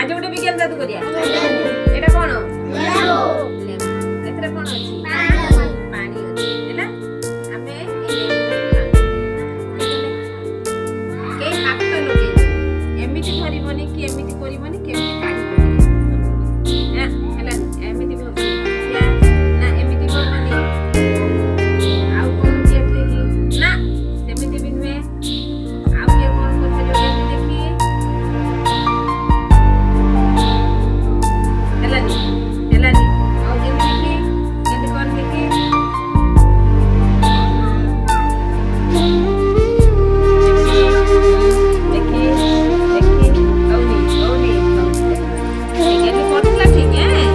आज गोटे विज्ञान जादू करिया एटा कोन लेमन एतरे कोन अछि पानी अछि हैला हमें के हाथ लगे एमिति धरिबनी कि एमिति करिबनी केमिति काढिबनी हैला एमिति भी होबनी ना एमिति करबनी आउ कोन जेतले कि ना सेमिति भी नुए आउ के कोन करते देखी हेलानी और एमिति की एमिति कोन देखी देखी देखी औनी ये भी बहुत ठीक है ये